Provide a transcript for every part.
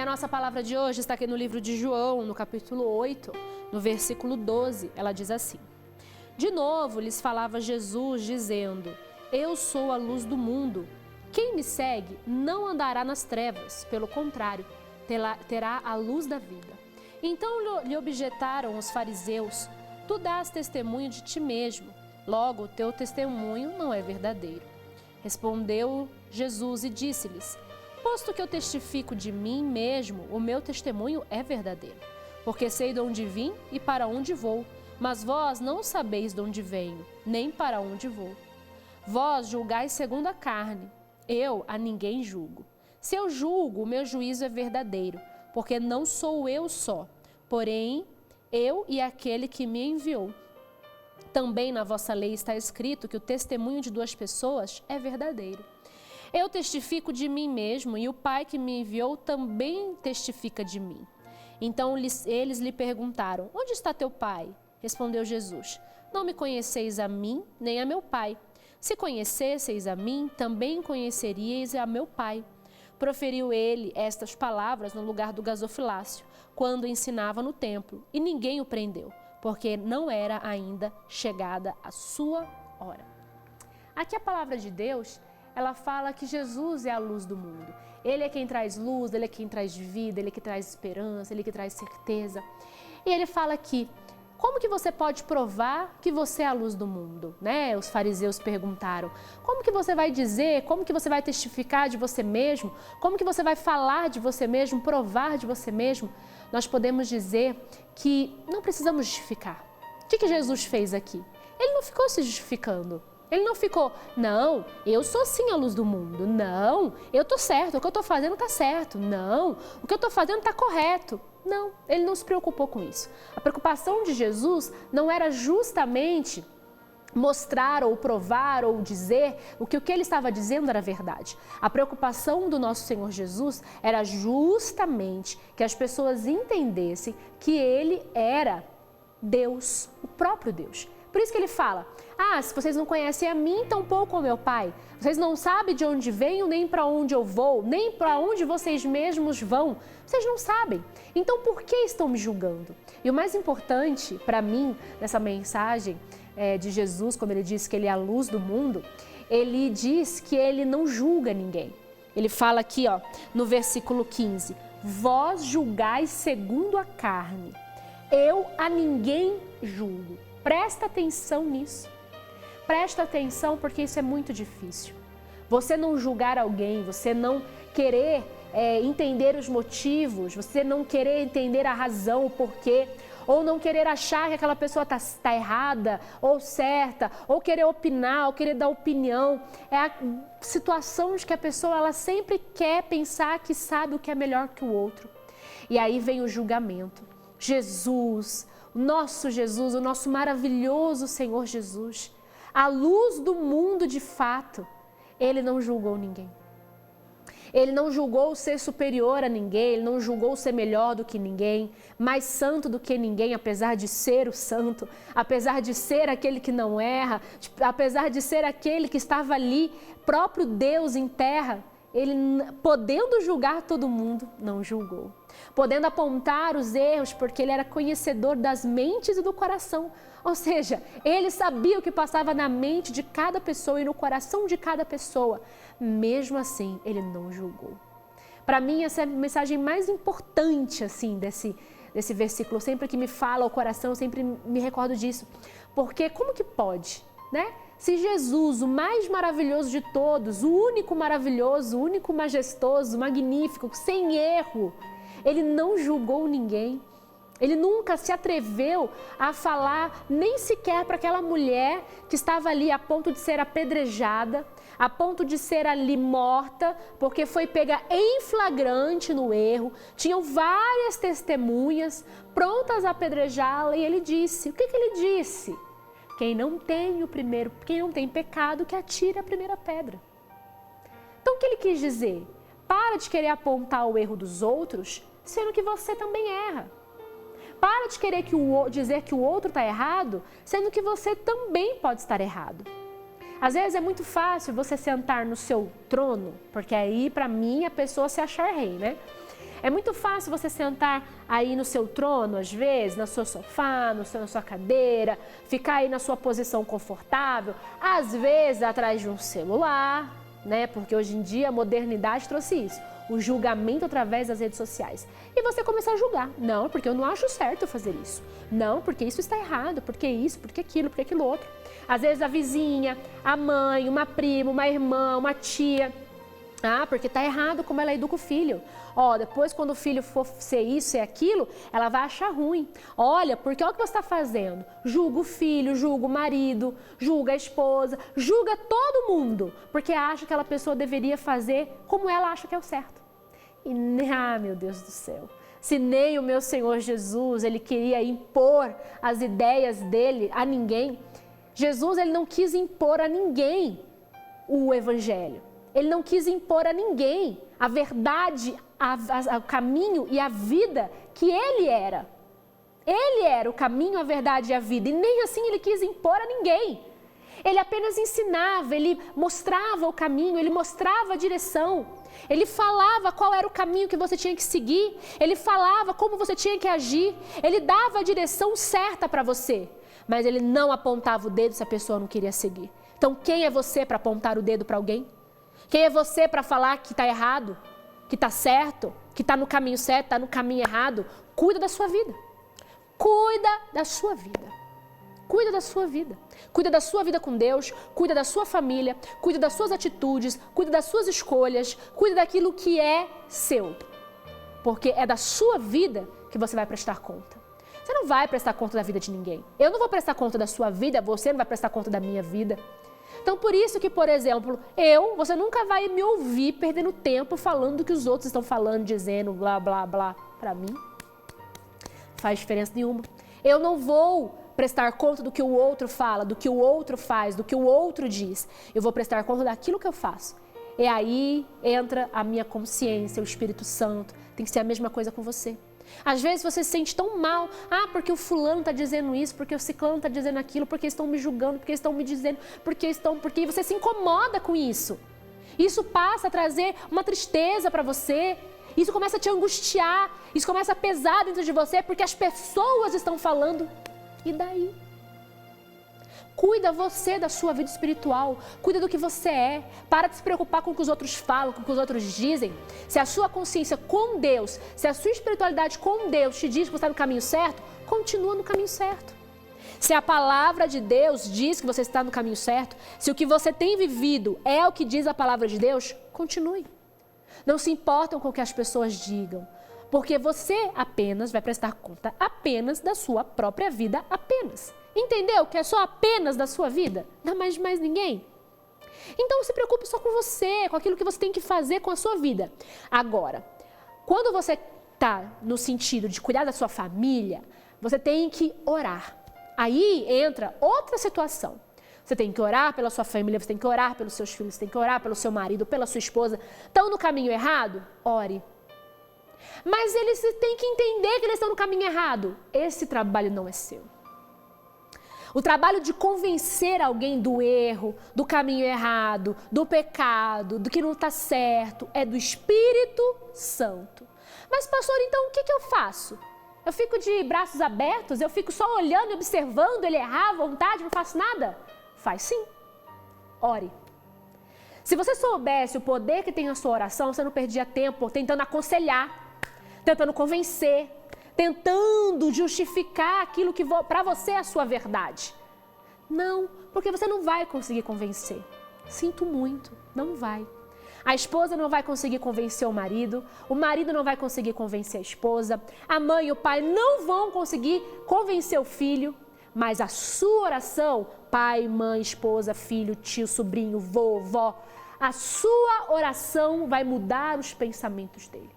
a nossa palavra de hoje está aqui no livro de João, no capítulo 8, no versículo 12. Ela diz assim: De novo lhes falava Jesus, dizendo: Eu sou a luz do mundo. Quem me segue não andará nas trevas, pelo contrário, terá a luz da vida. Então lhe objetaram os fariseus: Tu dás testemunho de ti mesmo, logo o teu testemunho não é verdadeiro. Respondeu Jesus e disse-lhes: Posto que eu testifico de mim mesmo, o meu testemunho é verdadeiro, porque sei de onde vim e para onde vou, mas vós não sabeis de onde venho, nem para onde vou. Vós julgais segundo a carne, eu a ninguém julgo. Se eu julgo, o meu juízo é verdadeiro, porque não sou eu só, porém eu e aquele que me enviou. Também na vossa lei está escrito que o testemunho de duas pessoas é verdadeiro. Eu testifico de mim mesmo e o Pai que me enviou também testifica de mim. Então eles lhe perguntaram: Onde está teu Pai? Respondeu Jesus: Não me conheceis a mim, nem a meu Pai. Se conhecesseis a mim, também conheceríeis a meu Pai. Proferiu ele estas palavras no lugar do gasofilácio, quando ensinava no templo, e ninguém o prendeu, porque não era ainda chegada a sua hora. Aqui a palavra de Deus, ela fala que Jesus é a luz do mundo. Ele é quem traz luz, ele é quem traz vida, ele é que traz esperança, ele é que traz certeza. E ele fala aqui: como que você pode provar que você é a luz do mundo? Né? Os fariseus perguntaram: como que você vai dizer, como que você vai testificar de você mesmo? Como que você vai falar de você mesmo, provar de você mesmo? Nós podemos dizer que não precisamos justificar. O que Jesus fez aqui? Ele não ficou se justificando. Ele não ficou: não, eu sou sim a luz do mundo. Não, eu estou certo, o que eu estou fazendo está certo. Não, o que eu estou fazendo está correto. Não, ele não se preocupou com isso. A preocupação de Jesus não era justamente mostrar ou provar ou dizer o que ele estava dizendo era verdade. A preocupação do nosso Senhor Jesus era justamente que as pessoas entendessem que ele era Deus, o próprio Deus. Por isso que ele fala: se vocês não conhecem a mim, tampouco ao meu Pai. Vocês não sabem de onde venho, nem para onde eu vou, nem para onde vocês mesmos vão. Vocês não sabem. Então, por que estão me julgando? E o mais importante para mim, nessa mensagem de Jesus, quando ele diz que ele é a luz do mundo, ele diz que ele não julga ninguém. Ele fala aqui, no versículo 15: Vós julgais segundo a carne, eu a ninguém julgo. Presta atenção nisso. Presta atenção, porque isso é muito difícil. Você não julgar alguém, você não querer entender os motivos, você não querer entender a razão, o porquê, ou não querer achar que aquela pessoa está errada ou certa, ou querer opinar, ou querer dar opinião. É a situação de que a pessoa ela sempre quer pensar que sabe o que é melhor que o outro. E aí vem o julgamento. Jesus, o nosso maravilhoso Senhor Jesus, a luz do mundo de fato, ele não julgou ninguém. Ele não julgou ser superior a ninguém, ele não julgou ser melhor do que ninguém, mais santo do que ninguém, apesar de ser o santo, apesar de ser aquele que não erra, apesar de ser aquele que estava ali, próprio Deus em terra. Ele, podendo julgar todo mundo, não julgou. Podendo apontar os erros, porque ele era conhecedor das mentes e do coração. Ou seja, ele sabia o que passava na mente de cada pessoa e no coração de cada pessoa. Mesmo assim, ele não julgou. Para mim, essa é a mensagem mais importante assim, desse versículo. Sempre que me fala o coração, eu sempre me recordo disso. Porque como que pode, né? Se Jesus, o mais maravilhoso de todos, o único maravilhoso, o único majestoso, magnífico, sem erro, ele não julgou ninguém. Ele nunca se atreveu a falar nem sequer para aquela mulher que estava ali a ponto de ser apedrejada, a ponto de ser ali morta, porque foi pega em flagrante no erro. Tinham várias testemunhas prontas a apedrejá-la e ele disse, o que ele disse? Quem não tem pecado, que atire a primeira pedra. Então o que ele quis dizer? Para de querer apontar o erro dos outros, sendo que você também erra. Para de querer dizer que o outro está errado, sendo que você também pode estar errado. Às vezes é muito fácil você sentar no seu trono, porque aí para mim a pessoa se achar rei, né? É muito fácil você sentar aí no seu trono, às vezes, no seu sofá, na sua cadeira, ficar aí na sua posição confortável, às vezes atrás de um celular, né? Porque hoje em dia a modernidade trouxe isso, o julgamento através das redes sociais. E você começar a julgar. Não, porque eu não acho certo fazer isso. Não, porque isso está errado, porque isso, porque aquilo outro. Às vezes a vizinha, a mãe, uma prima, uma irmã, uma tia. Ah, porque tá errado como ela educa o filho. Ó, depois quando o filho for ser isso e aquilo, ela vai achar ruim. Olha, porque olha o que você está fazendo. Julga o filho, julga o marido, julga a esposa, julga todo mundo, porque acha que aquela pessoa deveria fazer como ela acha que é o certo. E, meu Deus do céu, se nem o meu Senhor Jesus, ele queria impor as ideias dele a ninguém. Jesus, ele não quis impor a ninguém o evangelho. Ele não quis impor a ninguém a verdade, o caminho e a vida que ele era. Ele era o caminho, a verdade e a vida. E nem assim ele quis impor a ninguém. Ele apenas ensinava, ele mostrava o caminho, ele mostrava a direção. Ele falava qual era o caminho que você tinha que seguir. Ele falava como você tinha que agir. Ele dava a direção certa para você. Mas ele não apontava o dedo se a pessoa não queria seguir. Então quem é você para apontar o dedo para alguém? Quem é você para falar que está errado, que está certo, que está no caminho certo, está no caminho errado? Cuida da sua vida. Cuida da sua vida. Cuida da sua vida. Cuida da sua vida com Deus, cuida da sua família, cuida das suas atitudes, cuida das suas escolhas, cuida daquilo que é seu. Porque é da sua vida que você vai prestar conta. Você não vai prestar conta da vida de ninguém. Eu não vou prestar conta da sua vida, você não vai prestar conta da minha vida. Então, por isso que, por exemplo, você nunca vai me ouvir perdendo tempo falando do que os outros estão falando, dizendo blá, blá, blá. Para mim, não faz diferença nenhuma. Eu não vou prestar conta do que o outro fala, do que o outro faz, do que o outro diz. Eu vou prestar conta daquilo que eu faço. E aí entra a minha consciência, o Espírito Santo. Tem que ser a mesma coisa com você. Às vezes você se sente tão mal, porque o fulano está dizendo isso, porque o ciclano está dizendo aquilo, porque eles estão me julgando, porque eles estão me dizendo, porque você se incomoda com isso. Isso passa a trazer uma tristeza para você, isso começa a te angustiar, isso começa a pesar dentro de você, porque as pessoas estão falando. E daí? Cuida você da sua vida espiritual, cuida do que você é, para de se preocupar com o que os outros falam, com o que os outros dizem. Se a sua consciência com Deus, se a sua espiritualidade com Deus te diz que você está no caminho certo, continua no caminho certo. Se a palavra de Deus diz que você está no caminho certo, se o que você tem vivido é o que diz a palavra de Deus, continue. Não se importam com o que as pessoas digam, porque você apenas vai prestar conta apenas da sua própria vida, apenas. Entendeu? Que é só apenas da sua vida? Não mais de mais ninguém. Então se preocupe só com você, com aquilo que você tem que fazer com a sua vida. Agora, quando você está no sentido de cuidar da sua família, você tem que orar. Aí entra outra situação. Você tem que orar pela sua família, você tem que orar pelos seus filhos, você tem que orar pelo seu marido, pela sua esposa. Estão no caminho errado? Ore. Mas eles têm que entender que eles estão no caminho errado. Esse trabalho não é seu. O trabalho de convencer alguém do erro, do caminho errado, do pecado, do que não está certo, é do Espírito Santo. Mas, pastor, então o que eu faço? Eu fico de braços abertos? Eu fico só olhando e observando ele errar à vontade, não faço nada? Faz sim. Ore. Se você soubesse o poder que tem a sua oração, você não perdia tempo tentando aconselhar, tentando convencer, tentando justificar aquilo que para você é a sua verdade. Não, porque você não vai conseguir convencer. Sinto muito, não vai. A esposa não vai conseguir convencer o marido não vai conseguir convencer a esposa, a mãe e o pai não vão conseguir convencer o filho, mas a sua oração, pai, mãe, esposa, filho, tio, sobrinho, vovó, a sua oração vai mudar os pensamentos dele.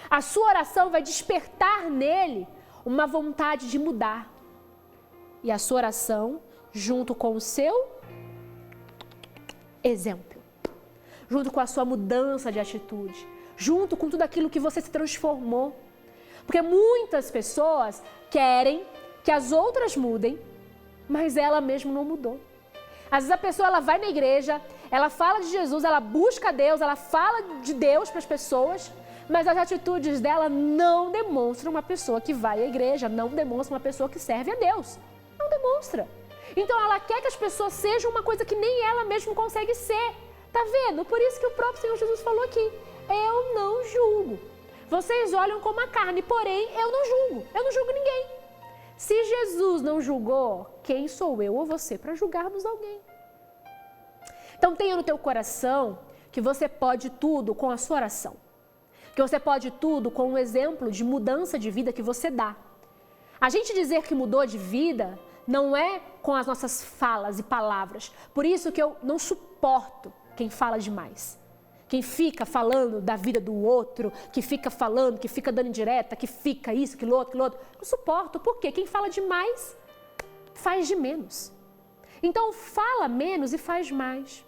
A sua oração vai despertar nele uma vontade de mudar. E a sua oração, junto com o seu exemplo, junto com a sua mudança de atitude, junto com tudo aquilo que você se transformou. Porque muitas pessoas querem que as outras mudem, mas ela mesma não mudou. Às vezes a pessoa ela vai na igreja, ela fala de Jesus, ela busca Deus, ela fala de Deus para as pessoas, mas as atitudes dela não demonstram uma pessoa que vai à igreja, não demonstram uma pessoa que serve a Deus. Não demonstra. Então ela quer que as pessoas sejam uma coisa que nem ela mesma consegue ser. Tá vendo? Por isso que o próprio Senhor Jesus falou aqui, eu não julgo. Vocês olham como a carne, porém eu não julgo ninguém. Se Jesus não julgou, quem sou eu ou você para julgarmos alguém? Então tenha no teu coração que você pode tudo com a sua oração. Que você pode tudo com o exemplo de mudança de vida que você dá. A gente dizer que mudou de vida não é com as nossas falas e palavras. Por isso que eu não suporto quem fala demais. Quem fica falando da vida do outro, que fica falando, que fica dando indireta, que fica isso, aquilo outro. Não suporto. Por quê? Quem fala demais faz de menos. Então fala menos e faz mais.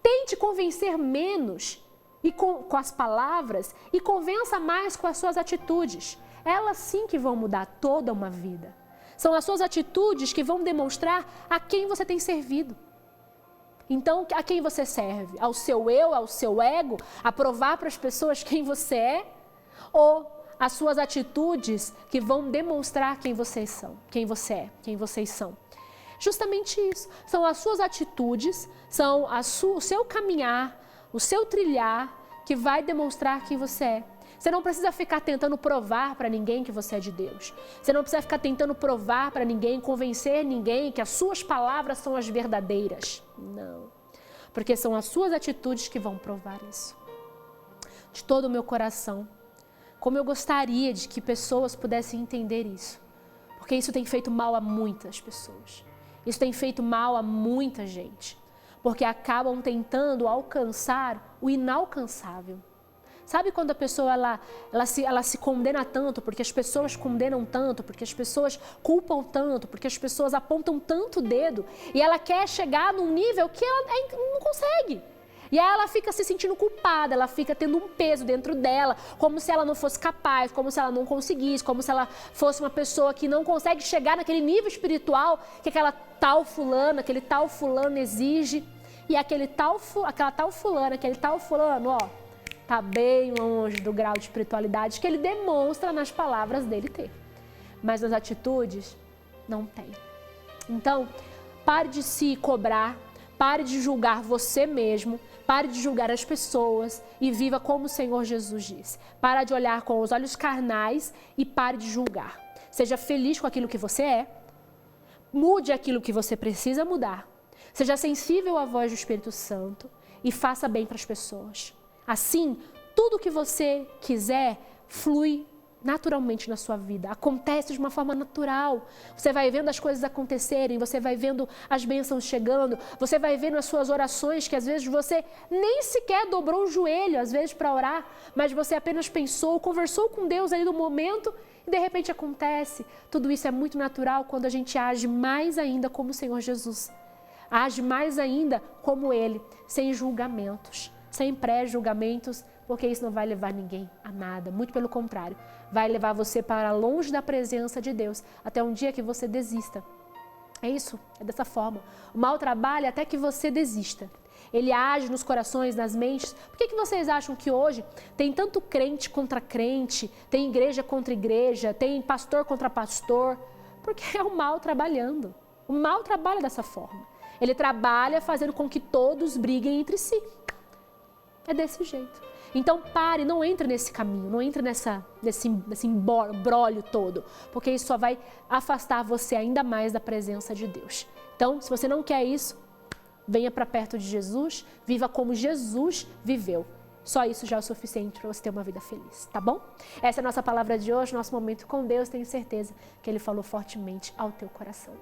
Tente convencer menos e com as palavras e convença mais com as suas atitudes. Elas sim que vão mudar toda uma vida. São as suas atitudes que vão demonstrar a quem você tem servido. Então, a quem você serve? Ao seu eu, ao seu ego? A provar para as pessoas quem você é? Ou as suas atitudes que vão demonstrar quem vocês são, quem você é, quem vocês são? Justamente isso. São as suas atitudes, são o seu caminhar, o seu trilhar que vai demonstrar quem você é. Você não precisa ficar tentando provar para ninguém que você é de Deus. Você não precisa ficar tentando provar para ninguém, convencer ninguém que as suas palavras são as verdadeiras. Não. Porque são as suas atitudes que vão provar isso. De todo o meu coração. Como eu gostaria de que pessoas pudessem entender isso. Porque isso tem feito mal a muitas pessoas. Isso tem feito mal a muita gente. Porque acabam tentando alcançar o inalcançável. Sabe quando a pessoa ela se condena tanto, porque as pessoas condenam tanto, porque as pessoas culpam tanto, porque as pessoas apontam tanto o dedo e ela quer chegar num nível que ela não consegue. E aí ela fica se sentindo culpada, ela fica tendo um peso dentro dela, como se ela não fosse capaz, como se ela não conseguisse, como se ela fosse uma pessoa que não consegue chegar naquele nível espiritual que aquela tal fulana, aquele tal fulano exige. E aquela tal fulana, aquele tal fulano, ó, está bem longe do grau de espiritualidade que ele demonstra nas palavras dele ter. Mas nas atitudes, não tem. Então, pare de se cobrar, pare de julgar você mesmo, pare de julgar as pessoas e viva como o Senhor Jesus disse. Para de olhar com os olhos carnais e pare de julgar. Seja feliz com aquilo que você é, mude aquilo que você precisa mudar, seja sensível à voz do Espírito Santo e faça bem para as pessoas. Assim, tudo que você quiser flui naturalmente na sua vida, acontece de uma forma natural. Você vai vendo as coisas acontecerem, você vai vendo as bênçãos chegando, você vai vendo as suas orações que às vezes você nem sequer dobrou o joelho, às vezes para orar, mas você apenas pensou, conversou com Deus ali no momento e de repente acontece. Tudo isso é muito natural quando a gente age mais ainda como o Senhor Jesus. Age mais ainda como Ele, sem julgamentos. Sem pré-julgamentos, porque isso não vai levar ninguém a nada. Muito pelo contrário, vai levar você para longe da presença de Deus, até um dia que você desista. É isso, é dessa forma. O mal trabalha até que você desista. Ele age nos corações, nas mentes. Por que vocês acham que hoje tem tanto crente contra crente, tem igreja contra igreja, tem pastor contra pastor? Porque é o mal trabalhando. O mal trabalha dessa forma. Ele trabalha fazendo com que todos briguem entre si. É desse jeito. Então pare, não entre nesse caminho, não entre nesse embrólio todo, porque isso só vai afastar você ainda mais da presença de Deus. Então, se você não quer isso, venha para perto de Jesus, viva como Jesus viveu. Só isso já é o suficiente para você ter uma vida feliz, tá bom? Essa é a nossa palavra de hoje, nosso momento com Deus. Tenho certeza que Ele falou fortemente ao teu coração.